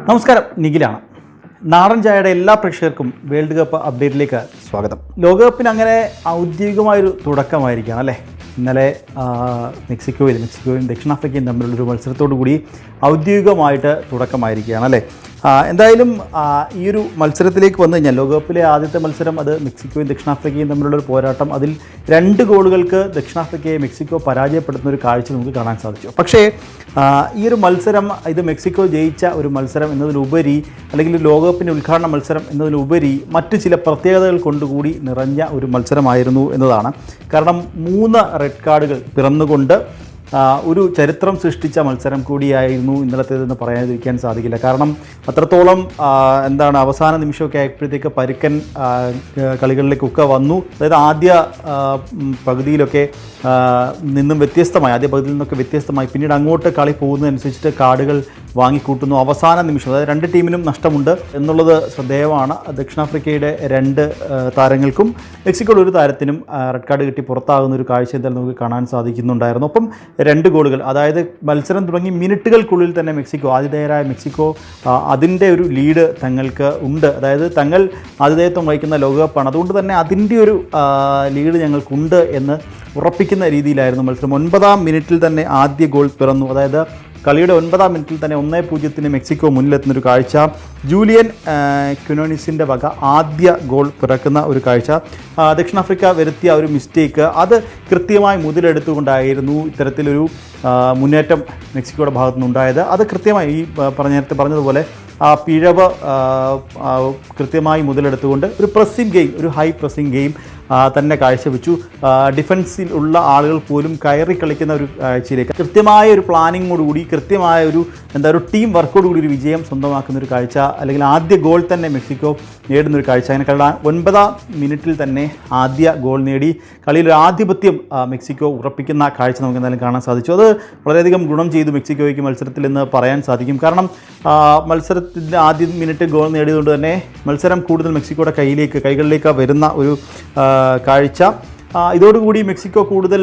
നമസ്കാരം, നിഖിലാണ്. നാടൻ ചായയുടെ എല്ലാ പ്രേക്ഷകർക്കും വേൾഡ് കപ്പ് അപ്ഡേറ്റിലേക്ക് സ്വാഗതം. ലോകകപ്പിന് അങ്ങനെ ഔദ്യോഗികമായൊരു തുടക്കമായിരിക്കുകയാണ് അല്ലേ. ഇന്നലെ മെക്സിക്കോയും ദക്ഷിണാഫ്രിക്കയും തമ്മിലുള്ളൊരു മത്സരത്തോടു കൂടി ഔദ്യോഗികമായിട്ട് തുടക്കമായിരിക്കുകയാണ് അല്ലേ. എന്തായാലും ഈ ഒരു മത്സരത്തിലേക്ക് വന്നു കഴിഞ്ഞാൽ ലോകകപ്പിലെ ആദ്യത്തെ മത്സരം അത് മെക്സിക്കോയും ദക്ഷിണാഫ്രിക്കയും തമ്മിലുള്ളൊരു പോരാട്ടം. അതിൽ 2 ഗോളുകൾക്ക് ദക്ഷിണാഫ്രിക്കയെ മെക്സിക്കോ പരാജയപ്പെടുത്തുന്ന ഒരു കാഴ്ച നമുക്ക് കാണാൻ സാധിച്ചു. പക്ഷേ ഈ ഒരു മത്സരം ഇത് മെക്സിക്കോ ജയിച്ച ഒരു മത്സരം എന്നതിലുപരി, അല്ലെങ്കിൽ ലോകകപ്പിൻ്റെ ഉദ്ഘാടന മത്സരം എന്നതിലുപരി മറ്റു ചില പ്രത്യേകതകൾ കൊണ്ടുകൂടി നിറഞ്ഞ ഒരു മത്സരമായിരുന്നു എന്നതാണ്. കാരണം 3 റെഡ് കാർഡുകൾ പിറന്നുകൊണ്ട് ഒരു ചരിത്രം സൃഷ്ടിച്ച മത്സരം കൂടിയായിരുന്നു ഇന്നലത്തേതെന്ന് പറയാതിരിക്കാൻ സാധിക്കില്ല. കാരണം അത്രത്തോളം അവസാന നിമിഷമൊക്കെ ആയപ്പോഴത്തേക്ക് പരുക്കൻ കളികളിലേക്കൊക്കെ വന്നു. അതായത് ആദ്യ പകുതിയിലൊക്കെ നിന്നും വ്യത്യസ്തമായി, ആദ്യ പകുതിയിൽ നിന്നൊക്കെ വ്യത്യസ്തമായി പിന്നീട് അങ്ങോട്ട് കളി പോകുന്നതനുസരിച്ചിട്ട് കാർഡുകൾ വാങ്ങിക്കൂട്ടുന്നു. അവസാന നിമിഷം, അതായത് 2 ടീമിനും നഷ്ടമുണ്ട് എന്നുള്ളത് ശ്രദ്ധേയമാണ്. ദക്ഷിണാഫ്രിക്കയുടെ 2 താരങ്ങൾക്കും മെക്സിക്കോയുടെ 1 താരത്തിനും റെഡ് കാർഡ് കിട്ടി പുറത്താകുന്ന ഒരു കാഴ്ച എന്തായാലും നമുക്ക് കാണാൻ സാധിക്കുന്നുണ്ടായിരുന്നു. ഒപ്പം 2 ഗോളുകൾ, അതായത് മത്സരം തുടങ്ങി മിനിറ്റുകൾക്കുള്ളിൽ തന്നെ ആതിഥേയരായ മെക്സിക്കോ അതിൻ്റെ ഒരു ലീഡ് തങ്ങൾക്ക് ഉണ്ട്. അതായത് തങ്ങൾ ആതിഥേയത്വം വഹിക്കുന്ന ലോകകപ്പാണ്, അതുകൊണ്ട് തന്നെ അതിൻ്റെ ഒരു ലീഡ് ഞങ്ങൾക്കുണ്ട് എന്ന് ഉറപ്പിക്കുന്ന രീതിയിലായിരുന്നു മത്സരം. 9-ാം മിനിറ്റിൽ തന്നെ ആദ്യ ഗോൾ പിറന്നു. അതായത് കളിയുടെ 9-ാം മിനിറ്റിൽ തന്നെ 1-0 മെക്സിക്കോ മുന്നിലെത്തുന്നൊരു കാഴ്ച. ജൂലിയൻ ക്വിനോണിസിൻ്റെ വക ആദ്യ ഗോൾ പിറക്കുന്ന ഒരു കാഴ്ച. ദക്ഷിണാഫ്രിക്ക വരുത്തിയ ഒരു മിസ്റ്റേക്ക് അത് കൃത്യമായി മുതലെടുത്തുകൊണ്ടായിരുന്നു ഇത്തരത്തിലൊരു മുന്നേറ്റം മെക്സിക്കോയുടെ ഭാഗത്തു നിന്നുണ്ടായത്. അത് കൃത്യമായി നേരത്തെ പറഞ്ഞതുപോലെ ആ പിഴവ് കൃത്യമായി മുതലെടുത്തുകൊണ്ട് ഒരു പ്രസ്സിംഗ് ഗെയിം, ഒരു ഹൈ പ്രസ്സിംഗ് ഗെയിം തന്നെ കാഴ്ചവെച്ചു. ഡിഫൻസിൽ ഉള്ള ആളുകൾ പോലും കയറി കളിക്കുന്ന ഒരു കാഴ്ചയിലേക്ക് കൃത്യമായ ഒരു പ്ലാനിങ്ങോടുകൂടി, കൃത്യമായ ഒരു ടീം വർക്കോടുകൂടി ഒരു വിജയം സ്വന്തമാക്കുന്ന ഒരു കാഴ്ച, അല്ലെങ്കിൽ ആദ്യ ഗോൾ തന്നെ മെക്സിക്കോ നേടുന്നൊരു കാഴ്ച. അങ്ങനെ 9-ാം മിനിറ്റിൽ തന്നെ ആദ്യ ഗോൾ നേടി കളിയിൽ ഒരു ആധിപത്യം മെക്സിക്കോ ഉറപ്പിക്കുന്ന കാഴ്ച നമുക്ക് എന്തായാലും കാണാൻ സാധിച്ചു. അത് വളരെയധികം ഗുണം ചെയ്തു മെക്സിക്കോയ്ക്ക് മത്സരത്തിൽ എന്ന് പറയാൻ സാധിക്കും. കാരണം മത്സരത്തിൻ്റെ ആദ്യ മിനിറ്റ് ഗോൾ നേടിയതുകൊണ്ട് തന്നെ മത്സരം കൂടുതൽ മെക്സിക്കോയുടെ കൈകളിലേക്ക് വരുന്ന ഒരു കാഴ്ച. ഇതോടുകൂടി മെക്സിക്കോ കൂടുതൽ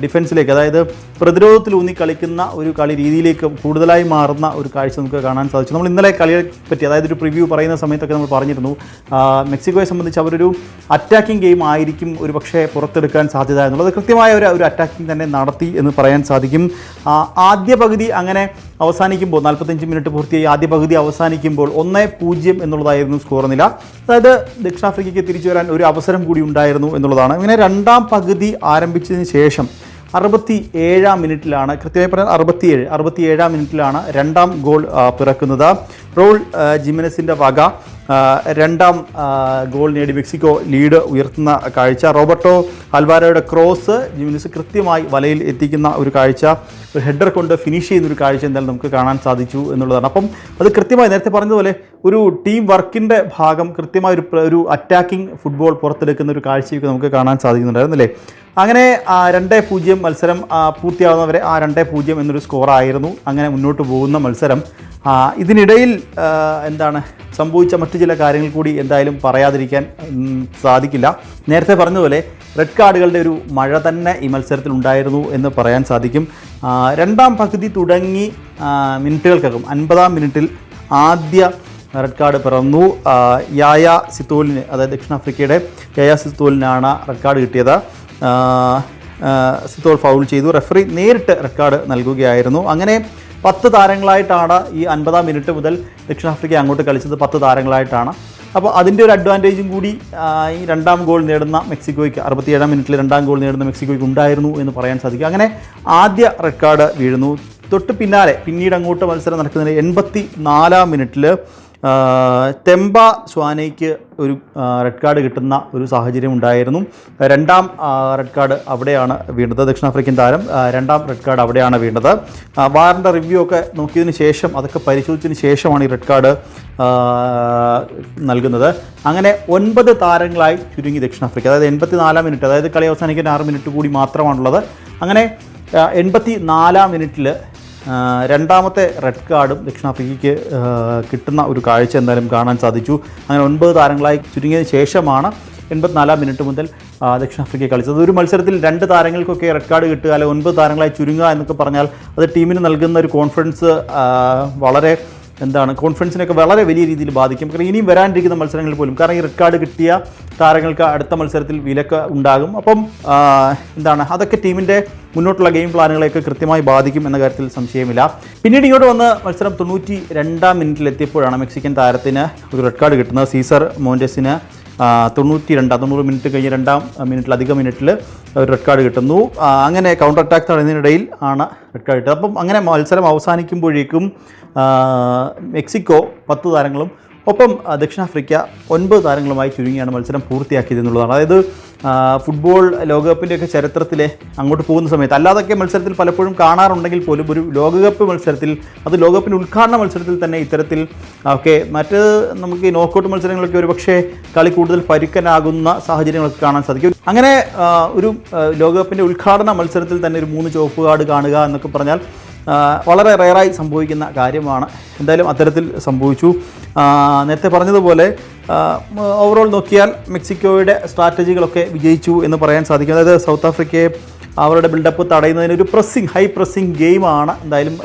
ഡിഫൻസിലേക്ക്, അതായത് പ്രതിരോധത്തിലൂന്നി കളിക്കുന്ന ഒരു കളി രീതിയിലേക്ക് കൂടുതലായി മാറുന്ന ഒരു കാഴ്ച നമുക്ക് കാണാൻ സാധിച്ചു. നമ്മൾ ഇന്നലെ കളിയെ പറ്റി, അതായത് ഒരു പ്രിവ്യൂ പറയുന്ന സമയത്തൊക്കെ നമ്മൾ പറഞ്ഞിരുന്നു മെക്സിക്കോയെ സംബന്ധിച്ച് അവരൊരു അറ്റാക്കിംഗ് ഗെയിം ആയിരിക്കും ഒരു പക്ഷേ പുറത്തെടുക്കാൻ സാധ്യത എന്നുള്ളത്. കൃത്യമായ ഒരു അറ്റാക്കിംഗ് തന്നെ നടത്തി എന്ന് പറയാൻ സാധിക്കും. ആദ്യ പകുതി അങ്ങനെ അവസാനിക്കുമ്പോൾ 45 മിനിറ്റ് പൂർത്തിയായി ആദ്യ പകുതി അവസാനിക്കുമ്പോൾ 1-0 എന്നുള്ളതായിരുന്നു സ്കോർ നില. അതായത് ദക്ഷിണാഫ്രിക്കയ്ക്ക് തിരിച്ചു വരാൻ ഒരു അവസരം കൂടി ഉണ്ടായിരുന്നു എന്നുള്ളതാണ്. ഇങ്ങനെ 2-ാം പകുതി ആരംഭിച്ചതിന് ശേഷം 67-ാം മിനിറ്റിലാണ്, കൃത്യമായി പറഞ്ഞാൽ 67-ാം മിനിറ്റിലാണ് 2-ാം ഗോൾ പിറക്കുന്നത്. റോൾ ജിമനസിൻ്റെ വക 2-ാം ഗോൾ നേടി മെക്സിക്കോ ലീഡ് ഉയർത്തുന്ന കാഴ്ച. റോബർട്ടോ അൽവാരോയുടെ ക്രോസ് ജിമനസ് കൃത്യമായി വലയിൽ എത്തിക്കുന്ന ഒരു കാഴ്ച, ഒരു ഹെഡർ കൊണ്ട് ഫിനിഷ് ചെയ്യുന്നൊരു കാഴ്ച എന്തായാലും നമുക്ക് കാണാൻ സാധിച്ചു എന്നുള്ളതാണ്. അപ്പം അത് കൃത്യമായി നേരത്തെ പറഞ്ഞതുപോലെ ഒരു ടീം വർക്കിൻ്റെ ഭാഗം, കൃത്യമായ ഒരു അറ്റാക്കിംഗ് ഫുട്ബോൾ പുറത്തെടുക്കുന്ന ഒരു കാഴ്ചയൊക്കെ നമുക്ക് കാണാൻ സാധിക്കുന്നുണ്ടായിരുന്നല്ലേ. അങ്ങനെ 2-0 മത്സരം പൂർത്തിയാവുന്നവരെ 2-0 എന്നൊരു സ്കോറായിരുന്നു അങ്ങനെ മുന്നോട്ട് പോകുന്ന മത്സരം. ഇതിനിടയിൽ സംഭവിച്ച മറ്റു ചില കാര്യങ്ങൾ കൂടി എന്തായാലും പറയാതിരിക്കാൻ സാധിക്കില്ല. നേരത്തെ പറഞ്ഞതുപോലെ റെഡ് കാർഡുകളുടെ ഒരു മഴ തന്നെ ഈ മത്സരത്തിൽ ഉണ്ടായിരുന്നു എന്ന് പറയാൻ സാധിക്കും. 2-ാം പകുതി തുടങ്ങി മിനിറ്റുകൾക്കകം 50-ാം മിനിറ്റിൽ ആദ്യ റെഡ് കാർഡ് പിറന്നു. യായ സിത്തോലിന്, അതായത് ദക്ഷിണാഫ്രിക്കയുടെ യായ സിത്തോലിനാണ് റെഡ് കാർഡ് കിട്ടിയത്. സിത്തോൾ ഫൗൾ ചെയ്തു. റെഫറി നേരിട്ട് റെഡ് കാർഡ് നൽകുകയായിരുന്നു. അങ്ങനെ 10 താരങ്ങളായിട്ടാണ് ഈ 50-ാം മിനിറ്റ് മുതൽ ദക്ഷിണാഫ്രിക്ക അങ്ങോട്ട് കളിച്ചത്. 10 താരങ്ങളായിട്ടാണ്. അപ്പോൾ അതിൻ്റെ ഒരു അഡ്വാൻറ്റേജും കൂടി ഈ 2-ാം ഗോൾ നേടുന്ന മെക്സിക്കോയ്ക്ക്, 67-ാം മിനിറ്റിൽ 2-ാം ഗോൾ നേടുന്ന മെക്സിക്കോയ്ക്ക് ഉണ്ടായിരുന്നു എന്ന് പറയാൻ സാധിക്കും. അങ്ങനെ ആദ്യ റെഡ് കാർഡ് വീഴുന്നു. തൊട്ട് പിന്നീട് അങ്ങോട്ട് മത്സരം നടക്കുന്നതിന് 84-ാം മിനിറ്റിൽ ടെമ്പ സ്വാനയ്ക്ക് ഒരു റെഡ് കാർഡ് കിട്ടുന്ന ഒരു സാഹചര്യം ഉണ്ടായിരുന്നു. 2-ാം റെഡ് കാർഡ് അവിടെയാണ് വീണത്. ദക്ഷിണാഫ്രിക്കൻ താരം 2-ാം റെഡ് കാർഡ് അവിടെയാണ് വീണത്. വാറിൻ്റെ റിവ്യൂ ഒക്കെ നോക്കിയതിന് ശേഷം, അതൊക്കെ പരിശോധിച്ചതിന് ശേഷമാണ് ഈ റെഡ് കാർഡ് നൽകുന്നത്. അങ്ങനെ 9 താരങ്ങളായി ചുരുങ്ങി ദക്ഷിണാഫ്രിക്ക. അതായത് 84-ാം മിനിറ്റ്, അതായത് കളി അവസാനിക്കാൻ 6 മിനിറ്റ് കൂടി മാത്രമാണുള്ളത്. അങ്ങനെ 84-ാം മിനിറ്റിൽ 2-ാമത്തെ റെഡ് കാർഡും ദക്ഷിണാഫ്രിക്കയ്ക്ക് കിട്ടുന്ന ഒരു കാഴ്ച എന്തായാലും കാണാൻ സാധിച്ചു. അങ്ങനെ 9 താരങ്ങളായി ചുരുങ്ങിയതിന് ശേഷമാണ് 84-ാം മിനിറ്റ് മുതൽ ദക്ഷിണാഫ്രിക്ക കളിച്ചത്. ഒരു മത്സരത്തിൽ 2 താരങ്ങൾക്കൊക്കെ റെഡ് കാർഡ് കിട്ടുക, അല്ലെങ്കിൽ 9 താരങ്ങളായി ചുരുങ്ങുക എന്നൊക്കെ പറഞ്ഞാൽ അത് ടീമിന് നൽകുന്ന ഒരു കോൺഫിഡൻസ് വളരെ കോൺഫിഡൻസിനൊക്കെ വളരെ വലിയ രീതിയിൽ ബാധിക്കും. കാരണം ഇനിയും വരാനിരിക്കുന്ന മത്സരങ്ങളിൽ പോലും, കാരണം ഈ റെഡ് കാർഡ് കിട്ടിയ താരങ്ങൾക്ക് അടുത്ത മത്സരത്തിൽ വിലക്ക് ഉണ്ടാകും. അപ്പം അതൊക്കെ ടീമിൻ്റെ മുന്നോട്ടുള്ള ഗെയിം പ്ലാനുകളെയൊക്കെ കൃത്യമായി ബാധിക്കും എന്ന കാര്യത്തിൽ സംശയമില്ല. പിന്നീട് ഇങ്ങോട്ട് വന്ന് മത്സരം 92-ാം മിനിറ്റിലെത്തിയപ്പോഴാണ് മെക്സിക്കൻ താരത്തിന് ഒരു റെഡ് കാർഡ് കിട്ടുന്നത്. സീസർ മോൻറ്റസിന് 90 മിനിറ്റ് കഴിഞ്ഞ് 2-ാം അധിക മിനിറ്റിൽ ഒരു റെഡ് കാർഡ് കിട്ടുന്നു. അങ്ങനെ കൗണ്ടർ അറ്റാക്ക് നടന്നതിനിടയിൽ ആണ് റെഡ് കാർഡ് കിട്ടുന്നത്. അപ്പം അങ്ങനെ മത്സരം അവസാനിക്കുമ്പോഴേക്കും മെക്സിക്കോ 10 താരങ്ങളും ഒപ്പം ദക്ഷിണാഫ്രിക്ക 9 താരങ്ങളുമായി ചുരുങ്ങിയാണ് മത്സരം പൂർത്തിയാക്കിയത് എന്നുള്ളതാണ്. അതായത് ഫുട്ബോൾ ലോകകപ്പിൻ്റെയൊക്കെ ചരിത്രത്തിലെ അങ്ങോട്ട് പോകുന്ന സമയത്ത്, അല്ലാതൊക്കെ മത്സരത്തിൽ പലപ്പോഴും കാണാറുണ്ടെങ്കിൽ പോലും ഒരു ലോകകപ്പ് മത്സരത്തിൽ, അത് ലോകകപ്പിൻ്റെ ഉദ്ഘാടന മത്സരത്തിൽ തന്നെ ഇത്തരത്തിൽ ഒക്കെ മറ്റ് നമുക്ക് ഈ നോക്കൗട്ട് മത്സരങ്ങളൊക്കെ ഒരു പക്ഷേ കളി കൂടുതൽ പരുക്കനാകുന്ന സാഹചര്യങ്ങളൊക്കെ കാണാൻ സാധിക്കും. അങ്ങനെ ഒരു ലോകകപ്പിൻ്റെ ഉദ്ഘാടന മത്സരത്തിൽ തന്നെ ഒരു 3 ചുവപ്പ് കാർഡ് കാണുക എന്നൊക്കെ പറഞ്ഞാൽ വളരെ റെയറായി സംഭവിക്കുന്ന കാര്യമാണ്. എന്തായാലും അത്തരത്തിൽ സംഭവിച്ചു. നേരത്തെ പറഞ്ഞതുപോലെ ഓവറോൾ നോക്കിയാൽ മെക്സിക്കോയുടെ സ്ട്രാറ്റജികളൊക്കെ വിജയിച്ചു എന്ന് പറയാൻ സാധിക്കും. അതായത് സൗത്ത് ആഫ്രിക്കയെ അവരുടെ ബിൽഡപ്പ് തടയുന്നതിന് ഒരു ഹൈ പ്രസ്സിങ് ഗെയിമാണ് എന്തായാലും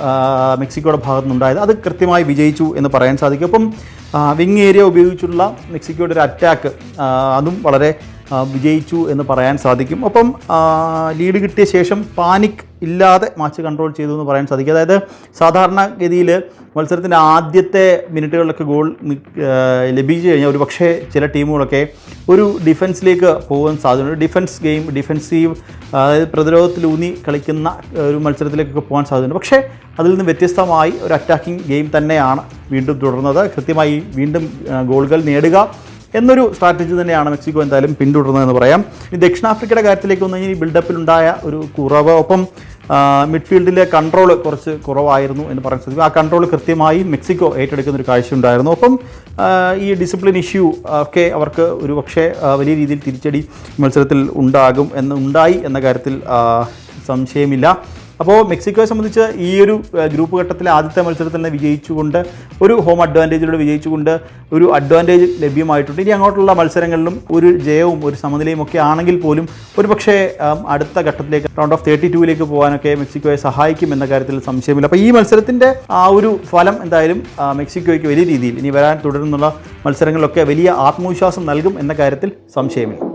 മെക്സിക്കോയുടെ ഭാഗത്തു നിന്നുണ്ടായത്. അത് കൃത്യമായി വിജയിച്ചു എന്ന് പറയാൻ സാധിക്കും. അപ്പം വിങ് ഏരിയ ഉപയോഗിച്ചുള്ള മെക്സിക്കോയുടെ ഒരു അറ്റാക്ക് അതും വളരെ വിജയിച്ചു എന്ന് പറയാൻ സാധിക്കും. ഒപ്പം ലീഡ് കിട്ടിയ ശേഷം പാനിക് ഇല്ലാതെ മാച്ച് കൺട്രോൾ ചെയ്തു എന്ന് പറയാൻ സാധിക്കും. അതായത് സാധാരണഗതിയിൽ മത്സരത്തിൻ്റെ ആദ്യത്തെ മിനിറ്റുകളിലൊക്കെ ഗോൾ ലഭിച്ചു കഴിഞ്ഞാൽ ഒരു പക്ഷേ ചില ടീമുകളൊക്കെ ഒരു ഡിഫൻസിലേക്ക് പോകാൻ സാധ്യതയുണ്ട്. ഡിഫൻസീവ് അതായത് പ്രതിരോധത്തിലൂന്നി കളിക്കുന്ന ഒരു മത്സരത്തിലേക്കൊക്കെ പോകാൻ സാധ്യതയുണ്ട്. പക്ഷേ അതിൽ നിന്ന് വ്യത്യസ്തമായി ഒരു അറ്റാക്കിംഗ് ഗെയിം തന്നെയാണ് വീണ്ടും തുടർന്നത്. കൃത്യമായി വീണ്ടും ഗോളുകൾ നേടുക എന്നൊരു സ്ട്രാറ്റജി തന്നെയാണ് മെക്സിക്കോ എന്തായാലും പിന്തുടർന്നതെന്ന് പറയാം. ഈ ദക്ഷിണാഫ്രിക്കയുടെ കാര്യത്തിലേക്ക് വന്നു കഴിഞ്ഞാൽ ഈ ബിൽഡപ്പിലുണ്ടായ ഒരു കുറവ്, ഒപ്പം മിഡ്ഫീൽഡിലെ കൺട്രോൾ കുറച്ച് കുറവായിരുന്നു എന്ന് പറയാൻ സാധിക്കും. ആ കൺട്രോൾ കൃത്യമായി മെക്സിക്കോ ഏറ്റെടുക്കുന്ന ഒരു കാഴ്ച ഉണ്ടായിരുന്നു. ഒപ്പം ഈ ഡിസിപ്ലിൻ ഇഷ്യൂ ഒക്കെ അവർക്ക് ഒരു പക്ഷേ വലിയ രീതിയിൽ തിരിച്ചടി മത്സരത്തിൽ ഉണ്ടായി എന്ന കാര്യത്തിൽ സംശയമില്ല. അപ്പോൾ മെക്സിക്കോയെ സംബന്ധിച്ച് ഈ ഒരു ഗ്രൂപ്പ് ഘട്ടത്തിലെ ആദ്യത്തെ മത്സരത്തിൽ തന്നെ വിജയിച്ചുകൊണ്ട് ഒരു ഹോം അഡ്വാൻറ്റേജിലൂടെ വിജയിച്ചുകൊണ്ട് ഒരു അഡ്വാൻറ്റേജ് ലഭ്യമായിട്ടുണ്ട്. ഇനി അങ്ങോട്ടുള്ള മത്സരങ്ങളിലും ഒരു ജയവും ഒരു സമനിലയും ഒക്കെ ആണെങ്കിൽ പോലും ഒരു പക്ഷേ അടുത്ത ഘട്ടത്തിലേക്ക് റൗണ്ട് ഓഫ് 32 പോകാനൊക്കെ മെക്സിക്കോയെ സഹായിക്കും എന്ന കാര്യത്തിൽ സംശയമില്ല. അപ്പോൾ ഈ മത്സരത്തിൻ്റെ ആ ഒരു ഫലം എന്തായാലും മെക്സിക്കോയ്ക്ക് വലിയ രീതിയിൽ ഇനി വരാൻ തുടരുന്നുള്ള മത്സരങ്ങളിലൊക്കെ വലിയ ആത്മവിശ്വാസം നൽകും എന്ന കാര്യത്തിൽ സംശയമില്ല.